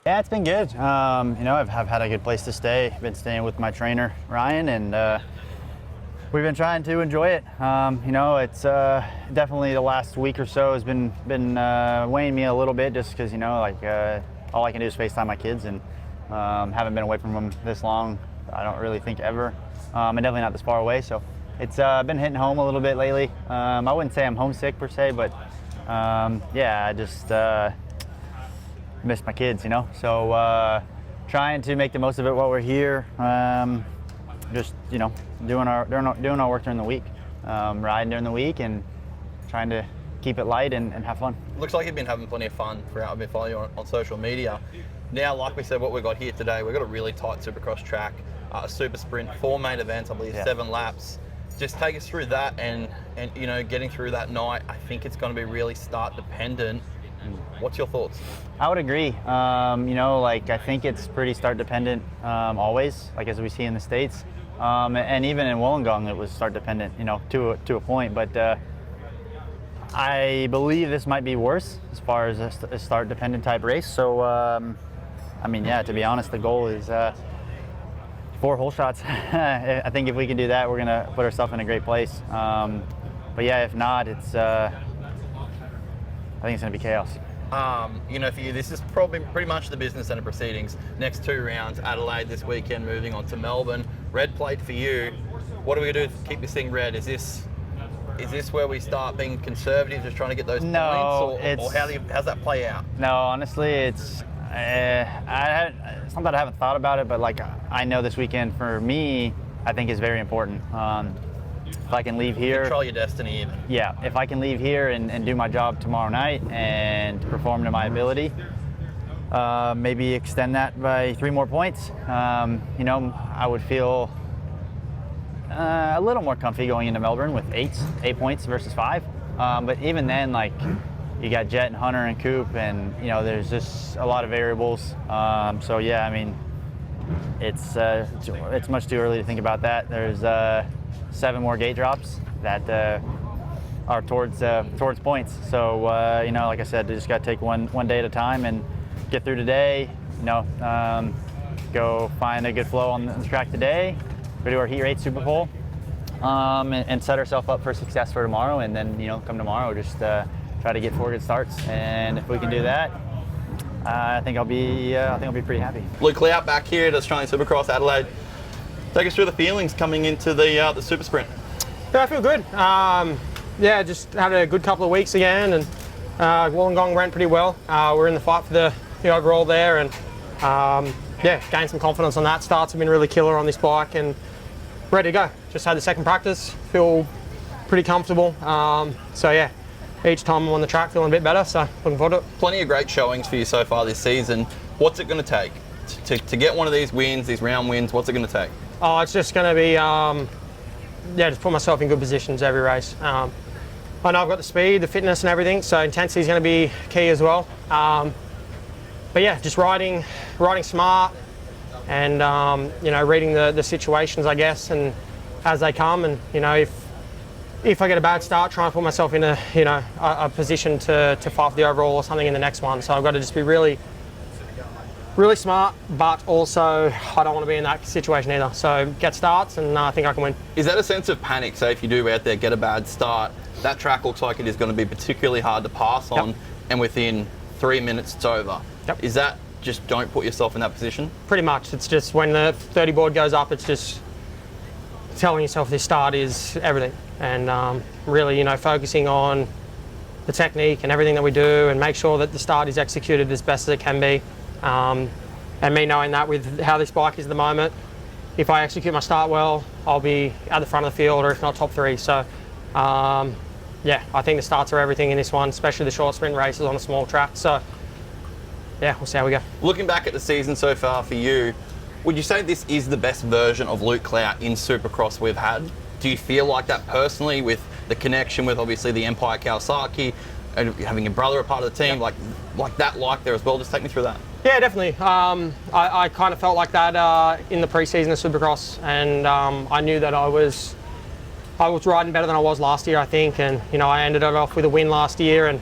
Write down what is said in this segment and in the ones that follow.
Yeah, it's been good. You know, I've had a good place to stay. I've been staying with my trainer, Ryan, and we've been trying to enjoy it. You know, it's definitely the last week or so has been weighing me a little bit, just because, you know, like all I can do is FaceTime my kids, and haven't been away from them this long, I don't really think, ever, and definitely not this far away. So it's been hitting home a little bit lately. I wouldn't say I'm homesick per se, but yeah, I just miss my kids, you know. So trying to make the most of it while we're here. Just, you know, doing our work during the week, riding during the week, and trying to keep it light and have fun. Looks like you've been having plenty of fun throughout. I've been following you on social media. Now, like we said, what we've got here today, we've got a really tight Supercross track, a super sprint, 4 main events, I believe, yeah. 7 laps. Just take us through that, and you know, getting through that night, I think it's going to be really start dependent. What's your thoughts? I would agree. You know, like, I think it's pretty start dependent always, like as we see in the States. And even in Wollongong, it was start dependent, you know, to a point. But I believe this might be worse as far as a start dependent type race. So, I mean, yeah, to be honest, the goal is 4 hole shots. I think if we can do that, we're going to put ourselves in a great place. But yeah, if not, it's I think it's going to be chaos. You know, for you, this is probably pretty much the business end of proceedings. Next 2 rounds, Adelaide this weekend, moving on to Melbourne. Red plate for you. What are we going to do to keep this thing red? Is this where we start being conservative, just trying to get those points? Or how's that play out? No, honestly, it's something that I haven't thought about it, but like, I know this weekend for me, I think is very important. If I can leave here, control your destiny even. Yeah, if I can leave here and do my job tomorrow night and perform to my ability, maybe extend that by 3 more points, you know, I would feel a little more comfy going into Melbourne with 8 points versus 5. But even then, like, you got Jet and Hunter and Coop, and, you know, there's just a lot of variables. So yeah, I mean, it's much too early to think about that. There's 7 more gate drops that are towards points. So you know, like I said, you just got to take one day at a time and get through today. You know, go find a good flow on the track today. Go do our heat rate super pole, and set ourselves up for success for tomorrow. And then, you know, come tomorrow, just try to get 4 good starts. And if we can do that, I think I'll be pretty happy. Luke Clout back here at Australian Supercross Adelaide. Take us through the feelings coming into the super sprint. Yeah, I feel good. Yeah, just had a good couple of weeks again, and Wollongong ran pretty well. We're in the fight for the overall there, and yeah, gained some confidence on that. Starts have been really killer on this bike, and ready to go. Just had the second practice, feel pretty comfortable. So yeah, each time I'm on the track feeling a bit better, so looking forward to it. Plenty of great showings for you so far this season. What's it going to take to get one of these wins, these round wins? What's it going to take? Oh, it's just going to be, yeah, just put myself in good positions every race. I know I've got the speed, the fitness and everything, so intensity is going to be key as well. But yeah, just riding smart, and you know, reading the situations, I guess, and as they come. And, you know, if I get a bad start, try and put myself in a position to fight for the overall or something in the next one. So I've got to just be really smart, but also I don't want to be in that situation either. So get starts, and I think I can win. Is that a sense of panic? So if you do out there get a bad start, that track looks like it is going to be particularly hard to pass on, yep. And within 3 minutes it's over. Yep. Is that just don't put yourself in that position? Pretty much. It's just when the 30 board goes up, it's just telling yourself this start is everything, and really, you know, focusing on the technique and everything that we do, and make sure that the start is executed as best as it can be. And me knowing that with how this bike is at the moment, if I execute my start well, I'll be at the front of the field, or if not top 3. So yeah, I think the starts are everything in this one, especially the short sprint races on a small track. So yeah, we'll see how we go. Looking back at the season so far for you, would you say this is the best version of Luke Clout in Supercross we've had? Do you feel like that personally, with the connection with obviously the Empire Kawasaki, and having your brother a part of the team, yep. like that there as well? Just take me through that. Yeah, definitely. I kind of felt like that in the pre-season of Supercross, and I knew that I was riding better than I was last year, I think, and, you know, I ended it off with a win last year, and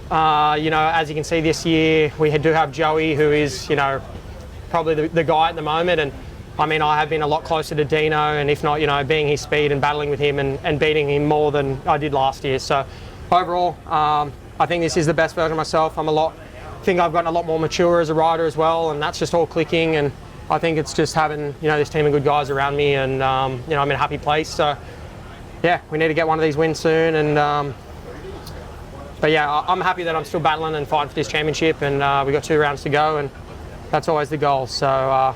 You know, as you can see this year, we do have Joey, who is, you know, probably the guy at the moment. And I mean, I have been a lot closer to Dino, and if not, you know, being his speed and battling with him and beating him more than I did last year. So overall, I think this is the best version of myself. I think I've gotten a lot more mature as a rider as well, and that's just all clicking. And I think it's just having, you know, this team of good guys around me, and you know, I'm in a happy place. So yeah, we need to get one of these wins soon. And but yeah, I'm happy that I'm still battling and fighting for this championship, and we've got 2 rounds to go, and that's always the goal. So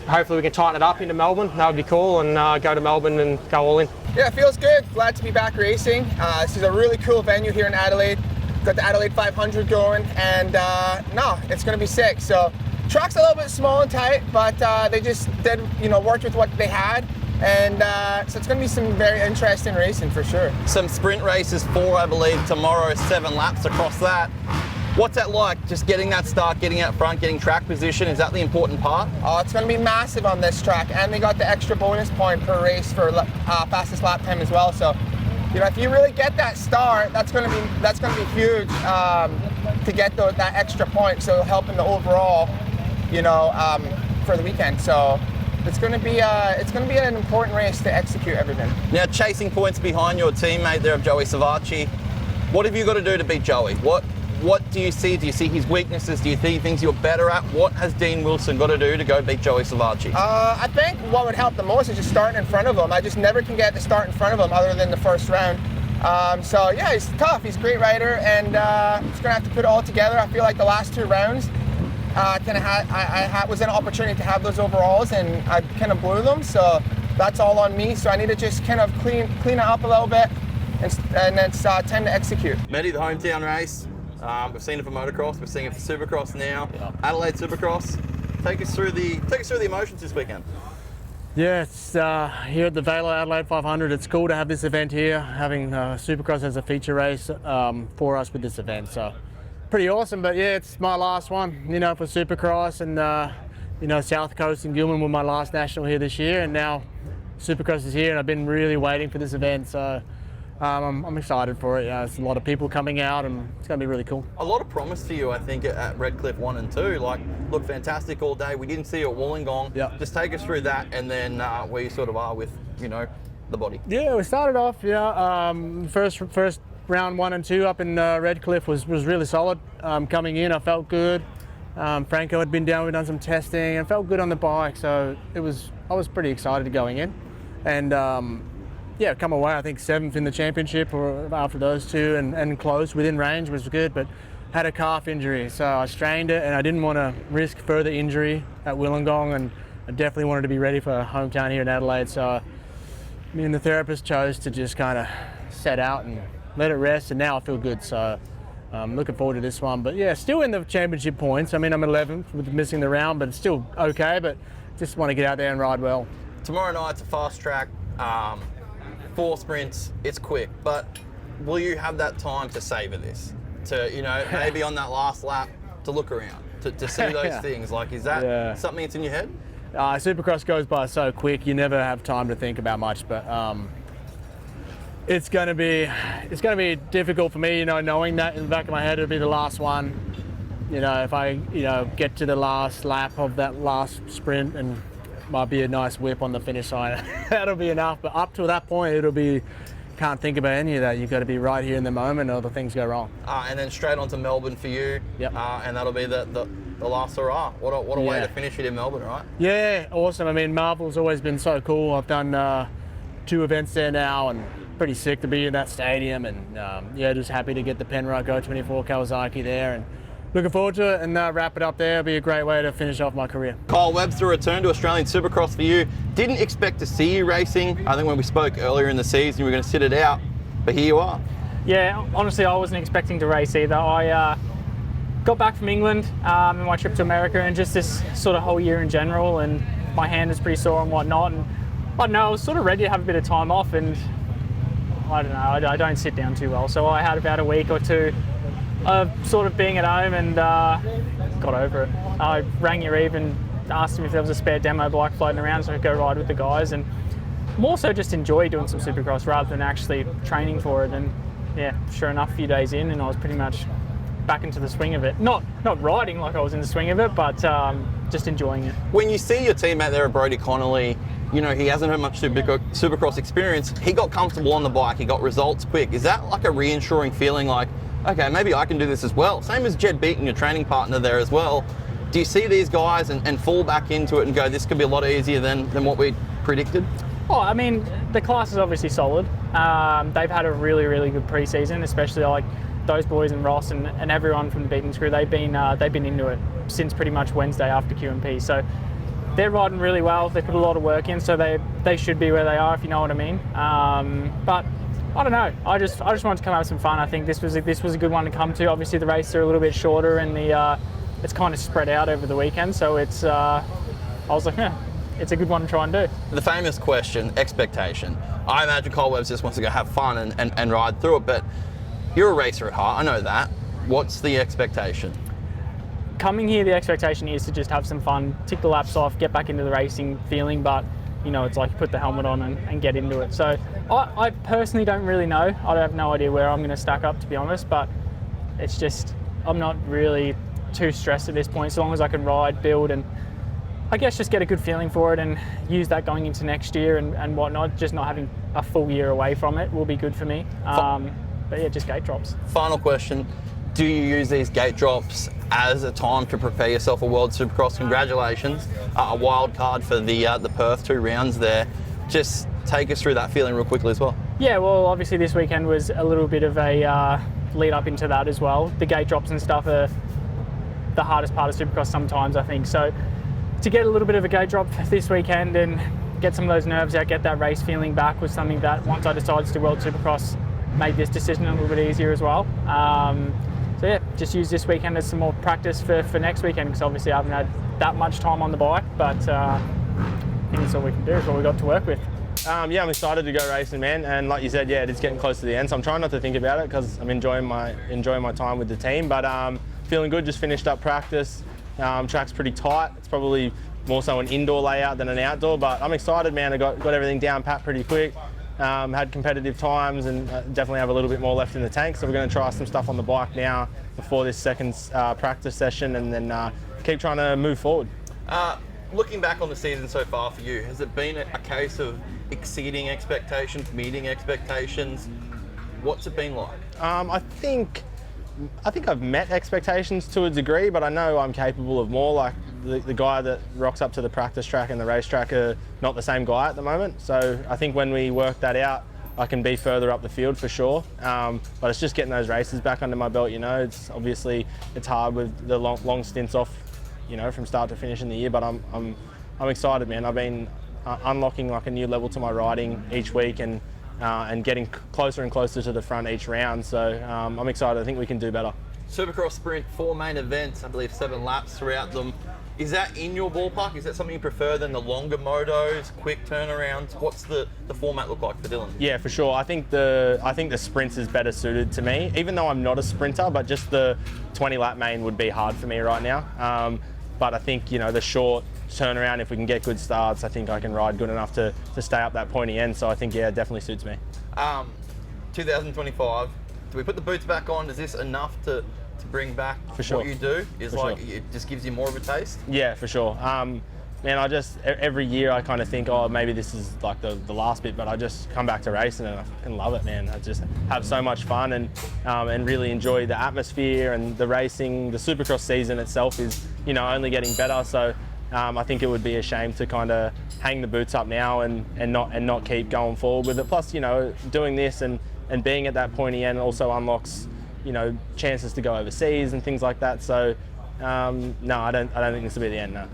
hopefully we can tighten it up into Melbourne. That would be cool, and go to Melbourne and go all in. Yeah, it feels good. Glad to be back racing. This is a really cool venue here in Adelaide. Got the Adelaide 500 going, and no, it's going to be sick. So track's a little bit small and tight, but they just did, you know, worked with what they had. And so it's going to be some very interesting racing for sure. Some sprint races, 4 I believe tomorrow, 7 laps across that. What's that like, just getting that start, getting out front, getting track position? Is that the important part? Oh, it's going to be massive on this track, and they got the extra bonus point per race for fastest lap time as well. So, you know, if you really get that start, that's going to be huge to get that extra point. So helping the overall, you know, for the weekend. So it's going to be an important race to execute everything. Now, chasing points behind your teammate there of Joey Savatgy. What have you got to do to beat Joey? What do you see? Do you see his weaknesses? Do you see things you're better at? What has Dean Wilson got to do to go beat Joey Savatgy? I think what would help the most is just starting in front of him. I just never can get to start in front of him other than the first round. So yeah, he's tough. He's a great rider, and he's going to have to put it all together. I feel like the last 2 rounds, I was an opportunity to have those overalls, and I kind of blew them. So that's all on me. So I need to just kind of clean it up a little bit, and it's time to execute. Medi, the hometown race. We've seen it for motocross. We're seeing it for Supercross now. Yeah. Adelaide Supercross. Take us through the emotions this weekend. Yeah, it's here at the Velo Adelaide 500. It's cool to have this event here, having Supercross as a feature race for us with this event. So pretty awesome. But yeah, it's my last one, you know, for Supercross, and you know, South Coast and Gilman were my last national here this year, and now Supercross is here, and I've been really waiting for this event. So I'm excited for it. There's a lot of people coming out, and it's going to be really cool. A lot of promise to you, I think, at Redcliffe 1 and 2. Like, look fantastic all day. We didn't see you at Wollongong. Yep. Just take us through that, and then where you sort of are with, you know, the body. Yeah, we started off, first round 1 and 2 up in Redcliffe was really solid. Coming in, I felt good. Franco had been down, we'd done some testing, and felt good on the bike. So I was pretty excited going in, and yeah, come away, I think 7th in the championship or after those 2, and close within range was good, but had a calf injury, so I strained it, and I didn't want to risk further injury at Wollongong, and I definitely wanted to be ready for hometown here in Adelaide. So me and the therapist chose to just kind of set out and let it rest, and now I feel good. So I'm looking forward to this one. But yeah, still in the championship points. I mean, I'm 11th with missing the round, but it's still okay, but just want to get out there and ride well. Tomorrow night's a fast track. 4 sprints, it's quick, but will you have that time to savour this? To, you know, maybe on that last lap, to look around, to see those things? Like, is that something that's in your head? Supercross goes by so quick, you never have time to think about much, but it's going to be difficult for me, you know, knowing that in the back of my head it'll be the last one. You know, if I, you know, get to the last lap of that last sprint, and might be a nice whip on the finish line. That'll be enough. But up to that point, it'll be, can't think about any of that. You've got to be right here in the moment, or the things go wrong. And then straight on to Melbourne for you. Yep. And that'll be the last hurrah. What a way to finish it in Melbourne, right? Yeah, awesome. I mean, Marvel's always been so cool. I've done 2 events there now, and pretty sick to be in that stadium. And yeah, just happy to get the Penrite Go 24 Kawasaki there, and looking forward to it, and wrap it up there. It'll be a great way to finish off my career. Kyle Webster returned to Australian Supercross for you. Didn't expect to see you racing. I think when we spoke earlier in the season, you were going to sit it out, but here you are. Yeah, honestly, I wasn't expecting to race either. I got back from England in my trip to America, and just this sort of whole year in general, and my hand was pretty sore and whatnot. And I don't know, I was sort of ready to have a bit of time off, and I don't know, I don't sit down too well. So I had about a week or 2 of sort of being at home, and got over it. I rang Yariv and asked him if there was a spare demo bike floating around so I could go ride with the guys, and more so just enjoy doing some Supercross rather than actually training for it. And yeah, sure enough, a few days in, and I was pretty much back into the swing of it. Not riding like I was in the swing of it, but just enjoying it. When you see your teammate there, Brodie Connolly, you know, he hasn't had much Supercross experience. He got comfortable on the bike. He got results quick. Is that like a reassuring feeling like, okay, maybe I can do this as well? Same as Jed Beaton, your training partner there as well. Do you see these guys and fall back into it and go, this could be a lot easier than what we predicted? Oh, I mean, the class is obviously solid. They've had a really, really good pre-season, especially like those boys and Ross and everyone from the Beaton's crew. They've been into it since pretty much Wednesday after QMP. So they're riding really well. They put a lot of work in, so they should be where they are, if you know what I mean. But I don't know. I just wanted to come have some fun. I think this was a good one to come to. Obviously, the races are a little bit shorter and it's kind of spread out over the weekend. So it's I was like, it's a good one to try and do. The famous question, expectation. I imagine Kyle Webster just wants to go have fun and ride through it, but you're a racer at heart, I know that. What's the expectation? Coming here, the expectation is to just have some fun, tick the laps off, get back into the racing feeling, but you know, it's like you put the helmet on and get into it. So I personally don't really know. I have no idea where I'm going to stack up, to be honest, but it's just, I'm not really too stressed at this point, so long as I can ride, build, and I guess just get a good feeling for it and use that going into next year and whatnot. Just not having a full year away from it will be good for me. But yeah, just gate drops. Final question. Do you use these gate drops as a time to prepare yourself for World Supercross? Congratulations. A wild card for the Perth 2 rounds there. Just take us through that feeling real quickly as well. Yeah, well, obviously this weekend was a little bit of a lead up into that as well. The gate drops and stuff are the hardest part of Supercross sometimes, I think. So to get a little bit of a gate drop this weekend and get some of those nerves out, get that race feeling back was something that once I decided to do World Supercross made this decision a little bit easier as well. So yeah, just use this weekend as some more practice for next weekend, because obviously I haven't had that much time on the bike, but I think that's all we can do, is what we got to work with. Yeah, I'm excited to go racing, man, and like you said, yeah, it's getting close to the end, so I'm trying not to think about it because I'm enjoying my time with the team, but feeling good. Just finished up practice. Track's pretty tight. It's probably more so an indoor layout than an outdoor, but I'm excited, man. I got everything down pat pretty quick. Had competitive times and definitely have a little bit more left in the tank, so we're going to try some stuff on the bike now before this second practice session, and then keep trying to move forward. Looking back on the season so far for you, has it been a case of exceeding expectations, meeting expectations? What's it been like? I think I've met expectations to a degree, but I know I'm capable of more. Like the guy that rocks up to the practice track and the racetrack are not the same guy at the moment. So I think when we work that out, I can be further up the field for sure. But it's just getting those races back under my belt. You know, it's hard with the long stints off, you know, from start to finish in the year. But I'm excited, man. I've been unlocking like a new level to my riding each week and getting closer and closer to the front each round. So I'm excited. I think we can do better. Supercross Sprint, 4 main events, I believe 7 laps throughout them. Is that in your ballpark? Is that something you prefer than the longer motos, quick turnarounds? What's the format look like for Dylan? Yeah, for sure. I think the sprints is better suited to me, even though I'm not a sprinter, but just the 20 lap main would be hard for me right now. But I think, you know, the short turnaround, if we can get good starts, I think I can ride good enough to stay up that pointy end. So I think, yeah, it definitely suits me. 2025, do we put the boots back on? Is this enough to bring back for sure what you do? Is like sure. It just gives you more of a taste? Yeah, for sure. Man, I just, every year I kind of think, oh, maybe this is like the last bit, but I just come back to racing and I fucking love it, man. I just have so much fun and really enjoy the atmosphere and the racing. The Supercross season itself is, you know, only getting better. So I think it would be a shame to kind of hang the boots up now and not keep going forward with it. Plus, you know, doing this and being at that pointy end also unlocks, you know, chances to go overseas and things like that. So no, I don't think this will be the end, no.